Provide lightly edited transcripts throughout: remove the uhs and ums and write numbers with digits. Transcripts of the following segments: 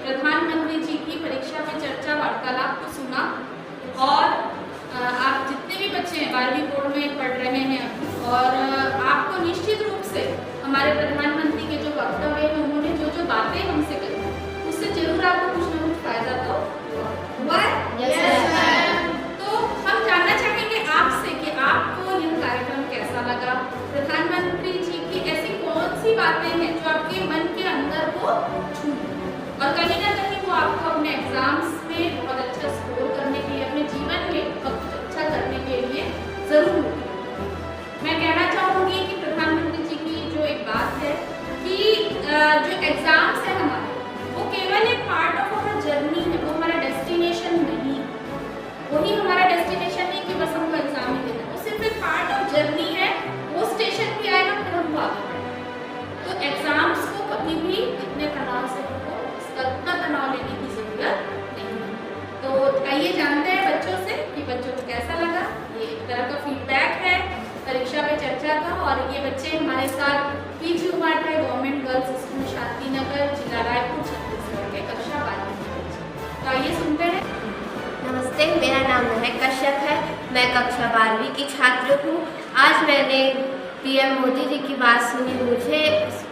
प्रधानमंत्री जी की परीक्षा पे चर्चा वार्तालाप को सुना और आप जितने भी बच्चे हैं 12वीं बोर्ड में पढ़ रहे हैं और आपको निश्चित रूप से हमारे प्रधानमंत्री के जो वक्तव्य हैं उन्होंने जो जो बातें हमसे कही उससे जरूर आपको कुछ ना कुछ फायदा तो हुआ है। तो हम जानना चाहेंगे आपसे कि आपको यह कार्यक्रम कैसा लगा, प्रधानमंत्री जी की ऐसी कौन सी बातें हैं जो आपके मन के अंदर को छू और कहीं ना कहीं वो आपको अपने एग्जाम्स में बहुत अच्छा स्कोर करने के लिए, अपने जीवन में बहुत अच्छा करने के लिए जरूर होगी। मैं कहना चाहूँगी कि प्रधानमंत्री जी की जो एक बात है कि जो एग्जाम्स है हमारे वो केवल एक पार्ट ऑफ आवर जर्नी है, वो हमारा डेस्टिनेशन नहीं है। वही हमारा डेस्टिनेशन नहीं कि बस हमको एग्जाम ही देना, वो सिर्फ एक पार्ट ऑफ जर्नी है। वो स्टेशन भी आएगा फिर हमको आगे बढ़ना। तो एग्जाम्स को कभी भी इतने तनाव से उतना तनाव लेने की जरूरत नहीं है। तो आइए जानते हैं बच्चों से कि बच्चों को कैसा लगा। ये एक तरह का फीडबैक है परीक्षा पे चर्चा का और ये बच्चे हमारे साथ पीजी उमाट है गवर्नमेंट गर्ल्स स्कूल शांतिनगर जिला रायपुर छत्तीसगढ़ के कक्षा 12वीं के बच्चे। तो आइए सुनते हैं। नमस्ते, मेरा नाम महक कश्यप है। मैं कक्षा 12वीं की छात्र हूँ। आज मैंने पीएम मोदी जी की बात सुनी। मुझे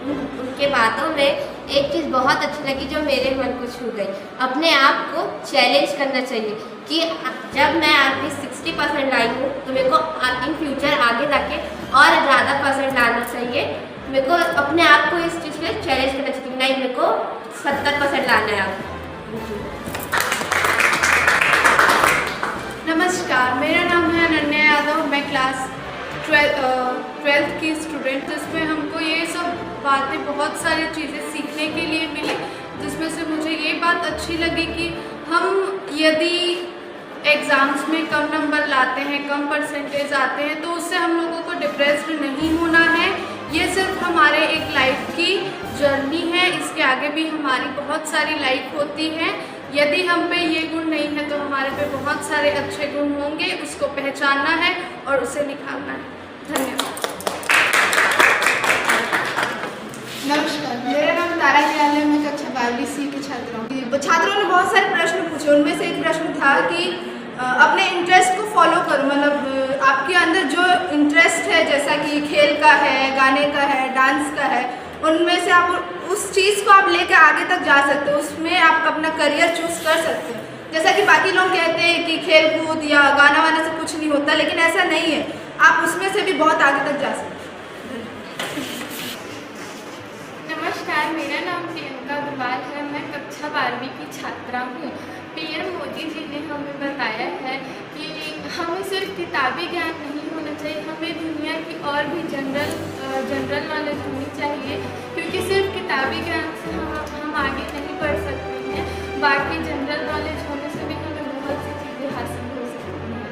उनके बातों में एक चीज़ बहुत अच्छी लगी जो मेरे मन को छू गई। अपने आप को चैलेंज करना चाहिए कि जब मैं अभी 60% लाई हूँ तो मेरे को इन फ्यूचर आगे जाके और ज़्यादा परसेंट लाना चाहिए। मेरे को अपने आप को इस चीज़ में चैलेंज करना चाहिए। नहीं, मेरे को 70% लाना है आगे। नमस्कार, मेरा नाम है अनन्या यादव। मैं क्लास 12th की स्टूडेंट, जिसमें हमको ये सब बातें बहुत सारी चीज़ें सीखने के लिए मिली, जिसमें से मुझे ये बात अच्छी लगी कि हम यदि एग्ज़ाम्स में कम नंबर लाते हैं, कम परसेंटेज आते हैं, तो उससे हम लोगों को डिप्रेस्ड नहीं होना है। ये सिर्फ हमारे एक लाइफ की जर्नी है, इसके आगे भी हमारी बहुत सारी लाइफ होती है। यदि हम पे ये गुण नहीं है तो हमारे पे बहुत सारे अच्छे गुण होंगे, उसको पहचानना है और उसे निखारना है। धन्यवाद। नमस्कार, मेरा नाम तारा ख्याल है। मैं कक्षा 12वीं सी की छात्रा हूँ। छात्रों ने बहुत सारे प्रश्न पूछे, उनमें से एक प्रश्न था कि अपने इंटरेस्ट को फॉलो करो। मतलब आपके अंदर जो इंटरेस्ट है, जैसा कि खेल का है, गाने का है, डांस का है, उनमें से आप उस चीज़ को आप लेकर आगे तक जा सकते हो, उसमें आप अपना करियर चूज़ कर सकते हो। जैसा कि बाकी लोग कहते हैं कि खेल कूद या गाना वाना से कुछ नहीं होता, लेकिन ऐसा नहीं है। आप उसमें से भी बहुत आगे तक जा सकते हो। नमस्कार, मेरा नाम प्रियंका अग्रवाल है। मैं कक्षा 12वीं की छात्रा हूँ। पीएम मोदी जी ने हमें बताया है कि हमें सिर्फ किताबी ज्ञान नहीं होना चाहिए, हमें दुनिया की और भी जनरल नॉलेज होनी चाहिए, क्योंकि सिर्फ किताबी ज्ञान से हम आगे नहीं बढ़ सकते हैं। बाकी जनरल नॉलेज होने से भी हमें बहुत सी चीज़ें हासिल हो सकती हैं।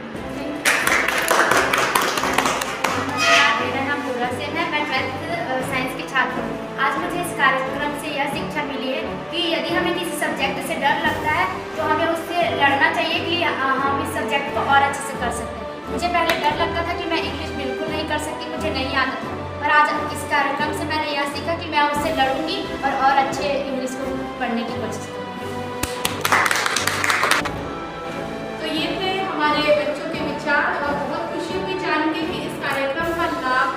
मेरा नाम पूरा सेन है। मैं 12th साइंस की छात्र हूँ। आज मुझे इस कार्यक्रम से यह शिक्षा मिली है कि यदि हमें किसी सब्जेक्ट से डर लगता है तो हमें उससे लड़ना चाहिए कि हम इस सब्जेक्ट को और अच्छे से कर सकते हैं। मुझे पहले डर लगता था कि मैं इंग्लिश बिल्कुल नहीं कर सकती, मुझे नहीं आता था, पर आज इस कार्यक्रम से मैंने यह सीखा कि मैं उससे लड़ूंगी और अच्छे इंग्लिश को पढ़ने की कोशिश करूँगी। तो ये थे हमारे बच्चों के विचार और बहुत खुशी हुई जान के कि इस कार्यक्रम का लाभ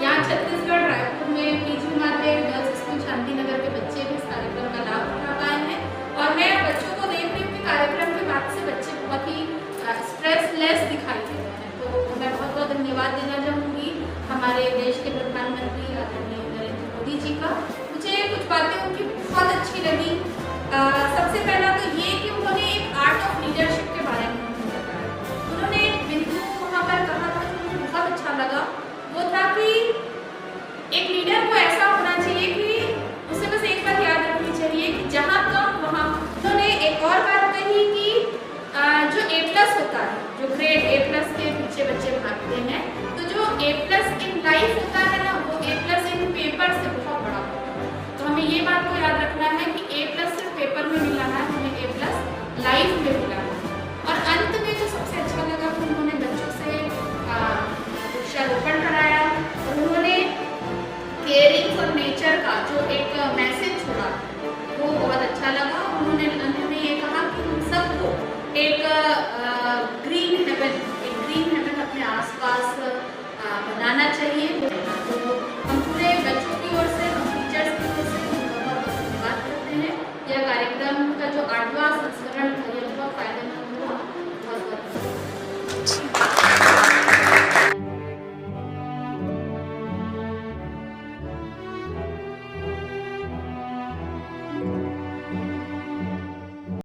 यहाँ छत्तीसगढ़ रायपुर में पीजी माते गर्ल्स स्कूल शांतिनगर के बच्चे भी इस कार्यक्रम का लाभ उठा पाए हैं। और मैं बच्चों को देख रही हूँ कि कार्यक्रम के बाद से बच्चे बहुत ही स्ट्रेसलेस दिखाई दे रहे हैं। तो मैं बहुत बहुत धन्यवाद देना चाहूँगी हमारे देश के प्रधानमंत्री आदरणीय नरेंद्र मोदी जी का। मुझे कुछ बातें उनकी रखते हैं तो जो A+ इन लाइफ होता है ना, वो A+ इन पेपर से बहुत बड़ा होता है। तो हमें ये बात को याद